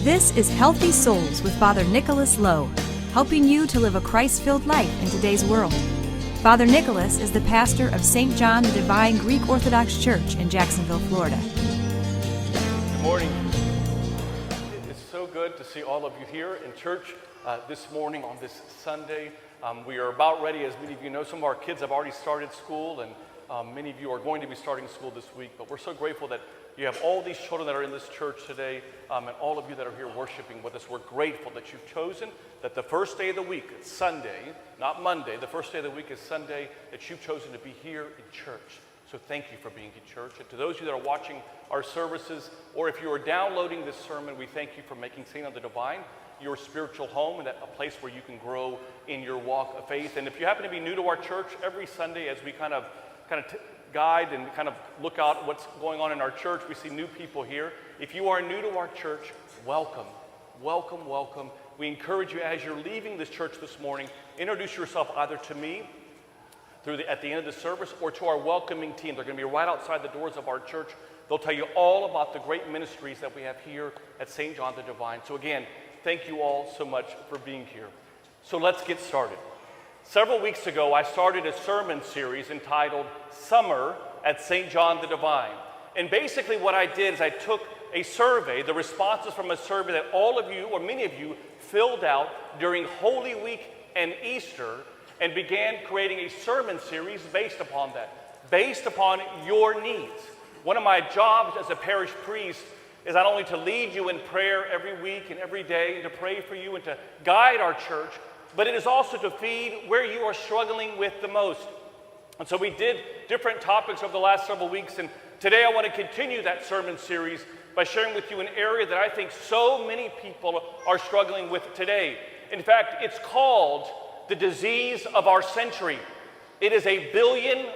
This is Healthy Souls with Father Nicholas Louh, helping you to live a Christ-filled life in today's world. Father Nicholas is the pastor of St. John the Divine Greek Orthodox Church in Jacksonville, Florida. Good morning. It's so good to see all of you here in church this morning on this Sunday. We are about ready, as many of you know. Some of our kids have already started school, and many of you are going to be starting school this week. But we're so grateful that you have all these children that are in this church today, and all of you that are here worshiping with us. We're grateful that you've chosen that the first day of the week, it's Sunday, not Monday, the first day of the week is Sunday, that you've chosen to be here in church. So thank you for being in church. And to those of you that are watching our services, or if you are downloading this sermon, we thank you for making St. John the Divine your spiritual home and a place where you can grow in your walk of faith. And if you happen to be new to our church, every Sunday as we kind of guide and kind of look out what's going on in our church, we see new people here. If you are new to our church, welcome, welcome, welcome. We encourage you, as you're leaving this church this morning, introduce yourself either to me at the end of the service or to our welcoming team. They're going to be right outside the doors of our church. They'll tell you all about the great ministries that we have here at St. John the Divine. So again, thank you all so much for being here. So let's get started. Several weeks ago, I started a sermon series entitled Summer at St. John the Divine. And basically what I did is I took a survey, the responses from a survey that all of you, or many of you, filled out during Holy Week and Easter, and began creating a sermon series based upon that, based upon your needs. One of my jobs as a parish priest is not only to lead you in prayer every week and every day, and to pray for you and to guide our church, but it is also to feed where you are struggling with the most. And so we did different topics over the last several weeks, and today I want to continue that sermon series by sharing with you an area that I think so many people are struggling with today. In fact, it's called the disease of our century. It is $1 billion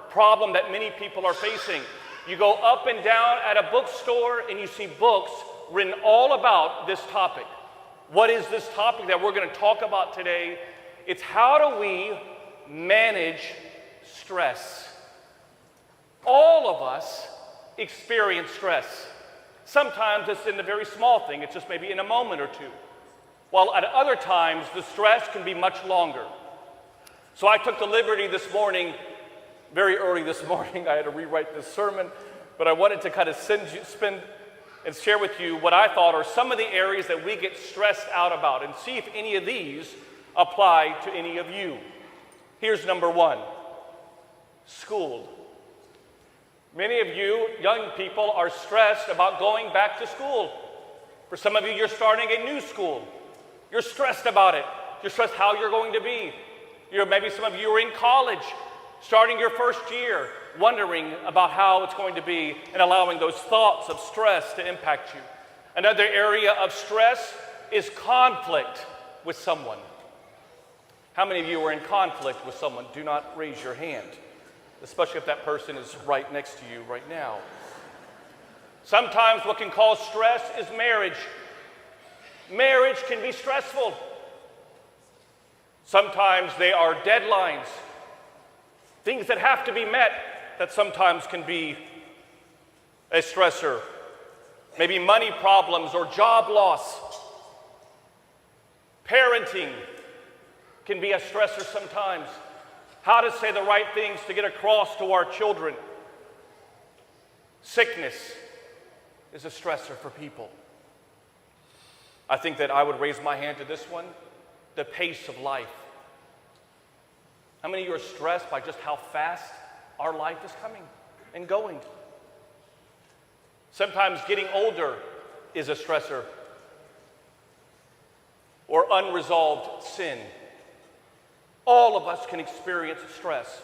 problem that many people are facing. You go up and down at a bookstore and you see books written all about this topic. What is this topic that we're going to talk about today? It's how do we manage stress? All of us experience stress. Sometimes it's in a very small thing. It's just maybe in a moment or two. While at other times, the stress can be much longer. So I took the liberty this morning, very early this morning, I had to rewrite this sermon, but I wanted to kind of spend and share with you what I thought are some of the areas that we get stressed out about, and see if any of these apply to any of you. Here's number one: school. Many of you young people are stressed about going back to school. For some of you, you're starting a new school. You're stressed about it. You're stressed how you're going to be. Maybe some of you are in college, starting your first year, wondering about how it's going to be and allowing those thoughts of stress to impact you. Another area of stress is conflict with someone. How many of you are in conflict with someone? Do not raise your hand, especially if that person is right next to you right now. Sometimes what can cause stress is marriage. Marriage can be stressful. Sometimes they are deadlines, things that have to be met, that sometimes can be a stressor. Maybe money problems or job loss. Parenting can be a stressor sometimes. How to say the right things to get across to our children. Sickness is a stressor for people. I think that I would raise my hand to this one: the pace of life. How many of you are stressed by just how fast our life is coming and going? Sometimes getting older is a stressor, or unresolved sin. All of us can experience stress.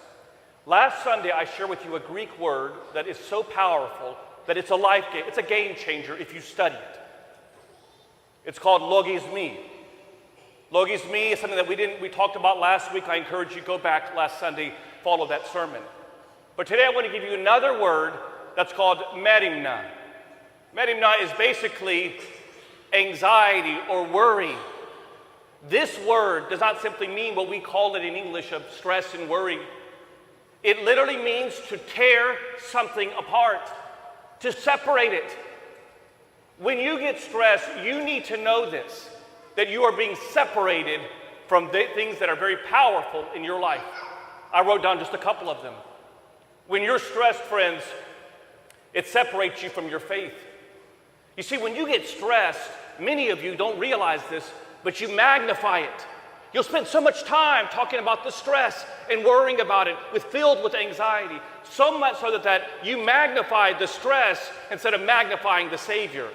Last Sunday, I shared with you a Greek word that is so powerful that it's a game changer if you study it. It's called logismi. Logismi is something that we talked about last week. I encourage you to go back last Sunday, follow that sermon. But today I want to give you another word that's called merimna. Merimna is basically anxiety or worry. This word does not simply mean what we call it in English of stress and worry. It literally means to tear something apart, to separate it. When you get stressed, you need to know this, that you are being separated from things that are very powerful in your life. I wrote down just a couple of them. When you're stressed, friends, it separates you from your faith. You see, when you get stressed, many of you don't realize this, but you magnify it. You'll spend so much time talking about the stress and worrying about it, filled with anxiety, so much so that you magnify the stress instead of magnifying the Savior.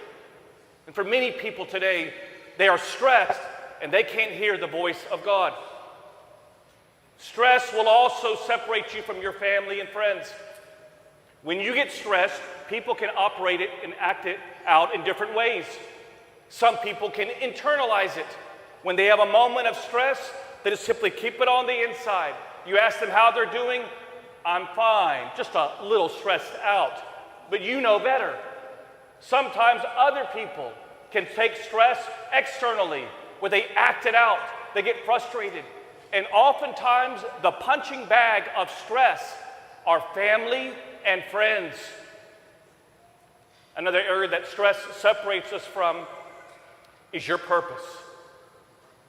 And for many people today, they are stressed and they can't hear the voice of God. Stress will also separate you from your family and friends. When you get stressed, people can operate it and act it out in different ways. Some people can internalize it. When they have a moment of stress, they just simply keep it on the inside. You ask them how they're doing, I'm fine, just a little stressed out. But you know better. Sometimes other people can take stress externally, where they act it out, they get frustrated. And oftentimes, the punching bag of stress are family and friends. Another area that stress separates us from is your purpose.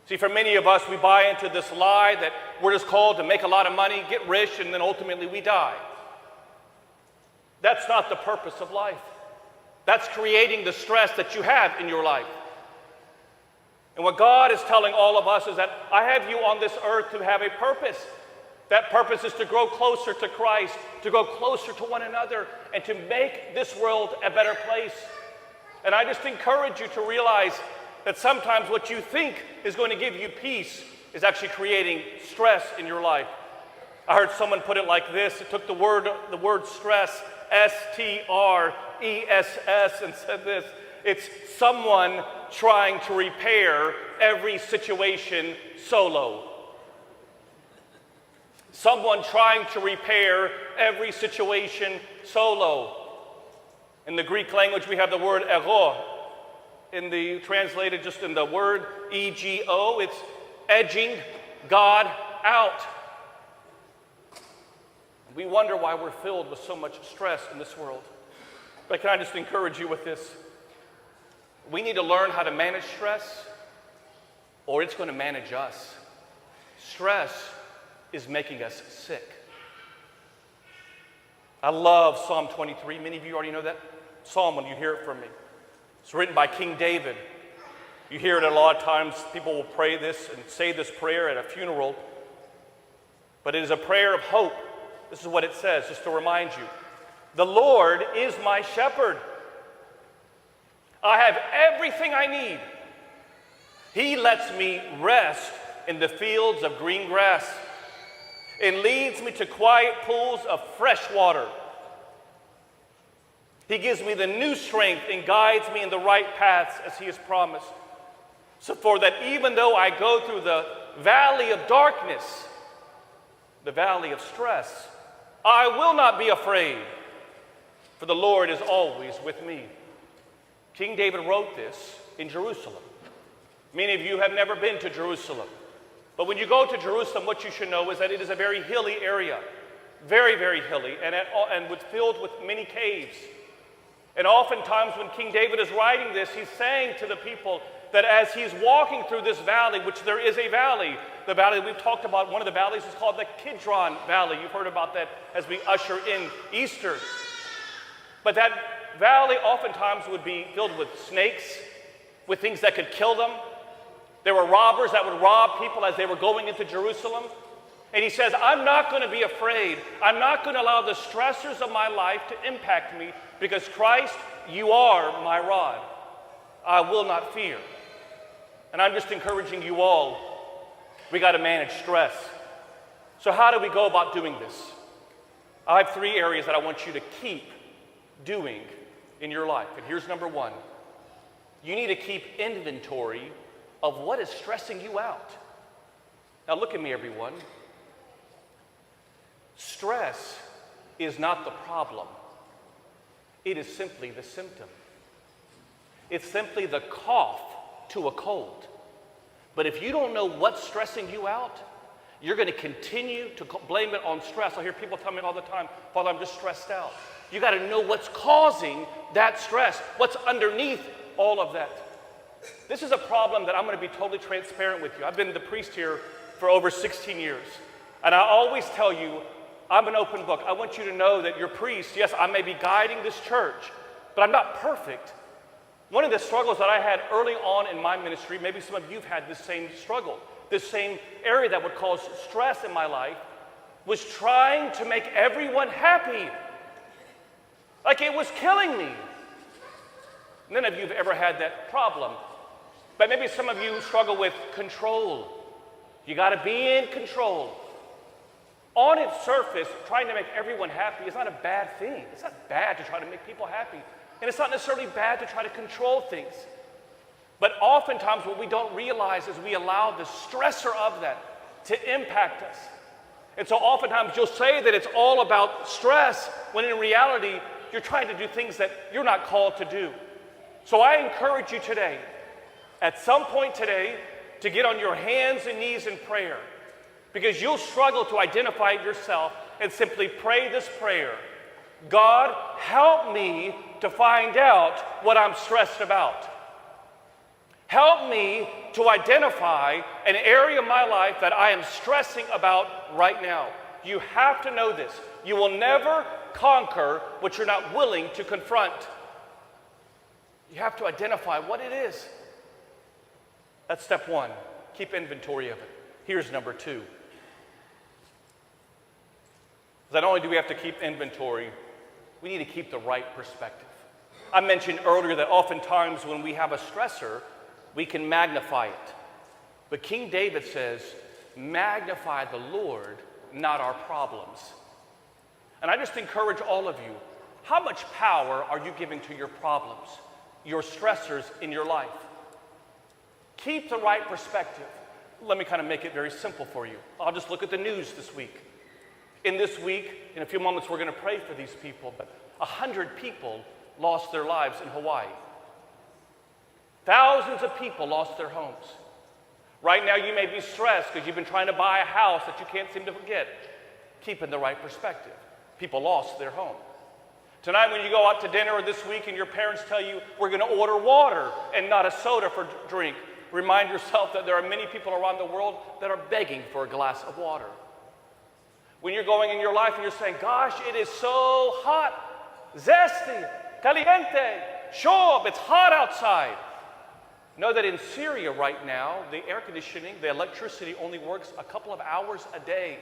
See, for many of us, we buy into this lie that we're just called to make a lot of money, get rich, and then ultimately we die. That's not the purpose of life. That's creating the stress that you have in your life. And what God is telling all of us is that I have you on this earth to have a purpose. That purpose is to grow closer to Christ, to grow closer to one another, and to make this world a better place. And I just encourage you to realize that sometimes what you think is going to give you peace is actually creating stress in your life. I heard someone put it like this. It took the word stress, S-T-R-E-S-S, and said this: it's someone trying to repair every situation solo. Someone trying to repair every situation solo. In the Greek language, we have the word ego. Translated just in the word E-G-O, it's edging God out. We wonder why we're filled with so much stress in this world. But can I just encourage you with this? We need to learn how to manage stress, or it's going to manage us. Stress is making us sick. I love Psalm 23. Many of you already know that psalm when you hear it from me. It's written by King David. You hear it a lot of times. People will pray this and say this prayer at a funeral. But it is a prayer of hope. This is what it says, just to remind you. The Lord is my shepherd. I have everything I need. He lets me rest in the fields of green grass and leads me to quiet pools of fresh water. He gives me the new strength and guides me in the right paths as He has promised. So for that even though I go through the valley of darkness, the valley of stress, I will not be afraid, for the Lord is always with me. King David wrote this in Jerusalem. Many of you have never been to Jerusalem. But when you go to Jerusalem, what you should know is that it is a very hilly area. Very, very hilly, and filled with many caves. And oftentimes when King David is writing this, he's saying to the people that as he's walking through this valley, which there is a valley, the valley we've talked about, one of the valleys is called the Kidron Valley. You've heard about that as we usher in Easter. But that valley oftentimes would be filled with snakes, with things that could kill them. There were robbers that would rob people as they were going into Jerusalem. And he says, I'm not going to be afraid. I'm not going to allow the stressors of my life to impact me, because Christ, you are my rod. I will not fear. And I'm just encouraging you all, we got to manage stress. So how do we go about doing this? I have 3 areas that I want you to keep doing in your life. And here's number 1. You need to keep inventory of what is stressing you out. Now look at me, everyone. Stress is not the problem. It is simply the symptom. It's simply the cough to a cold. But if you don't know what's stressing you out, you're going to continue to blame it on stress. I hear people tell me all the time, Father, I'm just stressed out. You got to know what's causing that stress, what's underneath all of that. This is a problem that I'm going to be totally transparent with you. I've been the priest here for over 16 years. And I always tell you, I'm an open book. I want you to know that your priest, yes, I may be guiding this church, but I'm not perfect. One of the struggles that I had early on in my ministry, maybe some of you have had this same struggle, this same area that would cause stress in my life, was trying to make everyone happy. Like it was killing me. None of you have ever had that problem. But maybe some of you struggle with control. You got to be in control. On its surface, trying to make everyone happy is not a bad thing. It's not bad to try to make people happy. And it's not necessarily bad to try to control things. But oftentimes what we don't realize is we allow the stressor of that to impact us. And so oftentimes you'll say that it's all about stress, when in reality, you're trying to do things that you're not called to do. So I encourage you today, at some point today, to get on your hands and knees in prayer, because you'll struggle to identify it yourself and simply pray this prayer. God, help me to find out what I'm stressed about. Help me to identify an area of my life that I am stressing about right now. You have to know this. You will never conquer what you're not willing to confront. You have to identify what it is. That's step one. Keep inventory of it. Here's number two. Not only do we have to keep inventory, we need to keep the right perspective. I mentioned earlier that oftentimes when we have a stressor, we can magnify it. But King David says, magnify the Lord, not our problems. And I just encourage all of you, how much power are you giving to your problems, your stressors in your life? Keep the right perspective. Let me kind of make it very simple for you. I'll just look at the news this week. In this week, in a few moments, we're going to pray for these people, but 100 people lost their lives in Hawaii. Thousands of people lost their homes. Right now, you may be stressed because you've been trying to buy a house that you can't seem to get. Keep in the right perspective. People lost their home. Tonight, when you go out to dinner or this week and your parents tell you, we're going to order water and not a soda for drink, remind yourself that there are many people around the world that are begging for a glass of water. When you're going in your life and you're saying, gosh, it is so hot, zesty, caliente, shob, it's hot outside. Know that in Syria right now, the air conditioning, the electricity only works a couple of hours a day.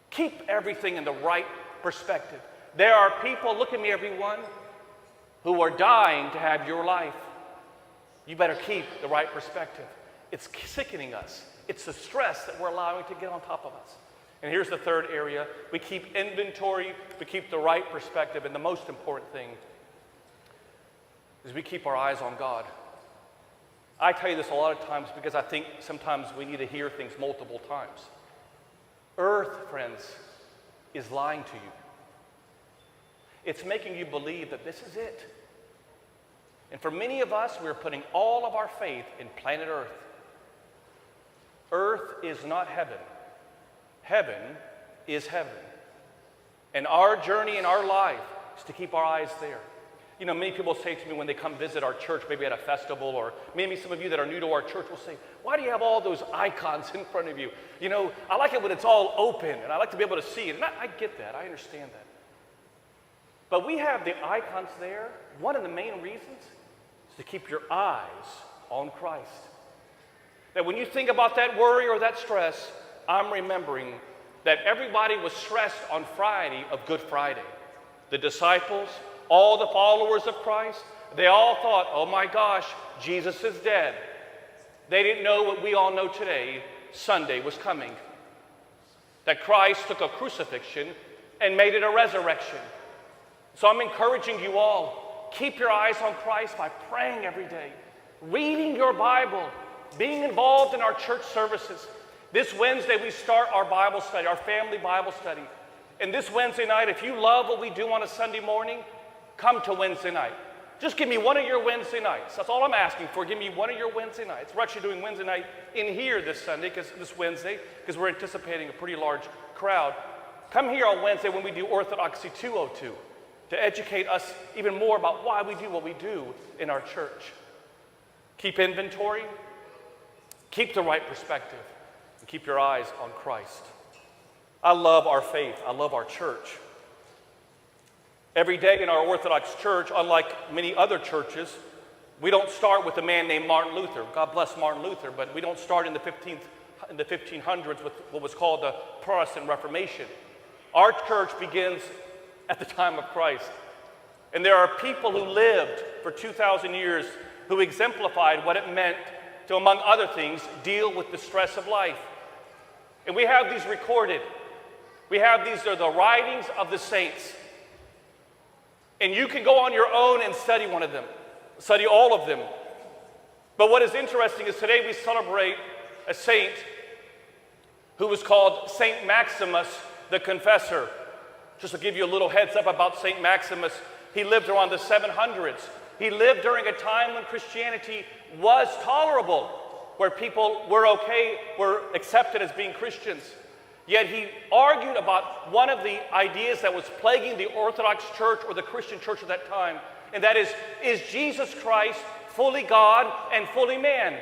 Keep everything in the right perspective. There are people, look at me everyone, who are dying to have your life. You better keep the right perspective. It's sickening us. It's the stress that we're allowing to get on top of us. And here's the third area. We keep inventory, we keep the right perspective, and the most important thing is we keep our eyes on God. I tell you this a lot of times because I think sometimes we need to hear things multiple times. Earth, friends, is lying to you. It's making you believe that this is it. And for many of us, we're putting all of our faith in planet Earth. Earth is not heaven. Heaven is heaven. And our journey in our life is to keep our eyes there. You know, many people say to me when they come visit our church, maybe at a festival, or maybe some of you that are new to our church will say, why do you have all those icons in front of you? You know, I like it when it's all open, and I like to be able to see it. And I get that. I understand that. But we have the icons there. One of the main reasons is to keep your eyes on Christ. That when you think about that worry or that stress, I'm remembering that everybody was stressed on Friday of Good Friday. The disciples, all the followers of Christ, they all thought, oh my gosh, Jesus is dead. They didn't know what we all know today, Sunday was coming. That Christ took a crucifixion and made it a resurrection. So I'm encouraging you all, keep your eyes on Christ by praying every day, reading your Bible, being involved in our church services. This Wednesday, we start our Bible study, our family Bible study. And this Wednesday night, if you love what we do on a Sunday morning, come to Wednesday night. Just give me one of your Wednesday nights. That's all I'm asking for. Give me one of your Wednesday nights. We're actually doing Wednesday night in here this Wednesday, because we're anticipating a pretty large crowd. Come here on Wednesday when we do Orthodoxy 202. to educate us even more about why we do what we do in our church. Keep inventory, keep the right perspective, and keep your eyes on Christ. I love our faith. I love our church. Every day in our Orthodox Church, unlike many other churches, we don't start with a man named Martin Luther. God bless Martin Luther, but we don't start in the 1500s with what was called the Protestant Reformation. Our church begins at the time of Christ. And there are people who lived for 2,000 years who exemplified what it meant to, among other things, deal with the stress of life. And we have these recorded. These are the writings of the saints. And you can go on your own and study one of them, study all of them. But what is interesting is today we celebrate a saint who was called Saint Maximus the Confessor. Just to give you a little heads up about Saint Maximus, he lived around the 700s. He lived during a time when Christianity was tolerable, where people were accepted as being Christians. Yet he argued about one of the ideas that was plaguing the Orthodox Church or the Christian church at that time, and that is Jesus Christ fully God and fully man?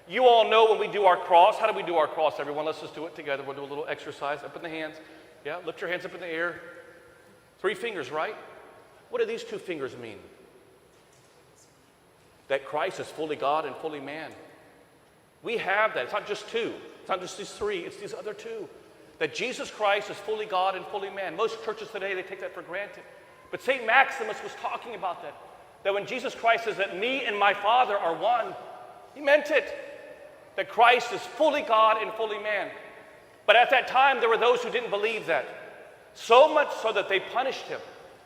You all know when we do our cross. How do we do our cross, everyone? Let's just do it together. We'll do a little exercise. Up in the hands. Yeah, lift your hands up in the air. 3 fingers, right? What do these 2 fingers mean? That Christ is fully God and fully man. We have that. It's not just 2. It's not just these 3. It's these other 2. That Jesus Christ is fully God and fully man. Most churches today, they take that for granted. But St. Maximus was talking about that. That when Jesus Christ says that me and my Father are one, he meant it. That Christ is fully God and fully man. But at that time, there were those who didn't believe that. So much so that they punished him.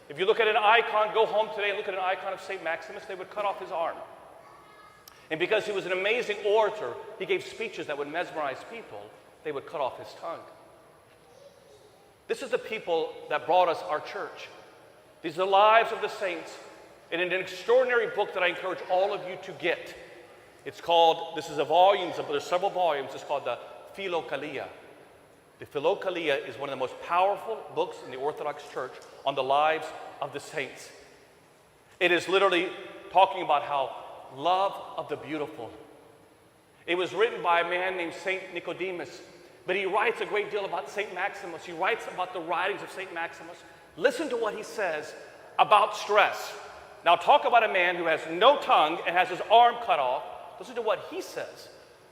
If you look at an icon, go home today and look at an icon of St. Maximus, they would cut off his arm. And because he was an amazing orator, he gave speeches that would mesmerize people, they would cut off his tongue. This is the people that brought us our church. These are the lives of the saints. And in an extraordinary book that I encourage all of you to get, it's called, there's several volumes, it's called the Philokalia. The Philokalia is one of the most powerful books in the Orthodox Church on the lives of the saints. It is literally talking about how love of the beautiful. It was written by a man named Saint Nicodemus, but he writes a great deal about Saint Maximus. He writes about the writings of Saint Maximus. Listen to what he says about stress. Now talk about a man who has no tongue and has his arm cut off. Listen to what he says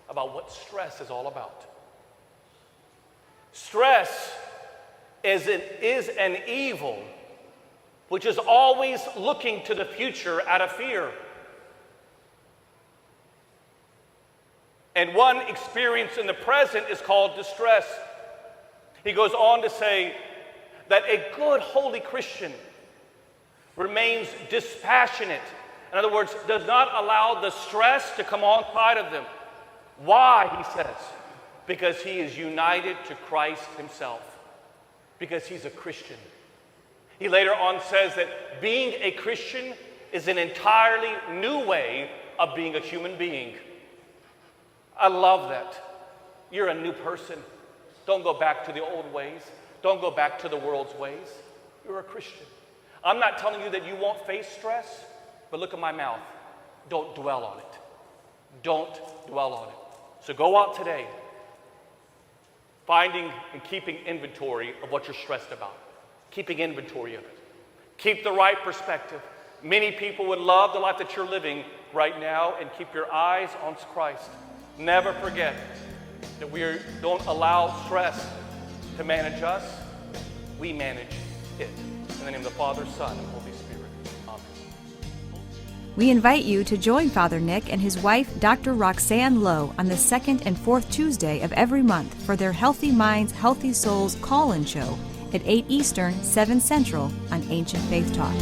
about what stress is all about. Stress is an evil which is always looking to the future out of fear. And one experience in the present is called distress. He goes on to say that a good holy Christian remains dispassionate. In other words, does not allow the stress to come on side of them. Why, he says? Because he is united to Christ himself. Because he's a Christian. He later on says that being a Christian is an entirely new way of being a human being. I love that. You're a new person. Don't go back to the old ways. Don't go back to the world's ways. You're a Christian. I'm not telling you that you won't face stress, but look at my mouth. Don't dwell on it. Don't dwell on it. So go out today, finding and keeping inventory of what you're stressed about. Keeping inventory of it. Keep the right perspective. Many people would love the life that you're living right now, and keep your eyes on Christ. Never forget that we don't allow stress to manage us. We manage it. In the name of the Father, Son, and Holy Spirit. Amen. We invite you to join Father Nick and his wife, Dr. Roxanne Louh, on the 2nd and 4th Tuesday of every month for their Healthy Minds, Healthy Souls call-in show at 8 Eastern, 7 Central on Ancient Faith Talk.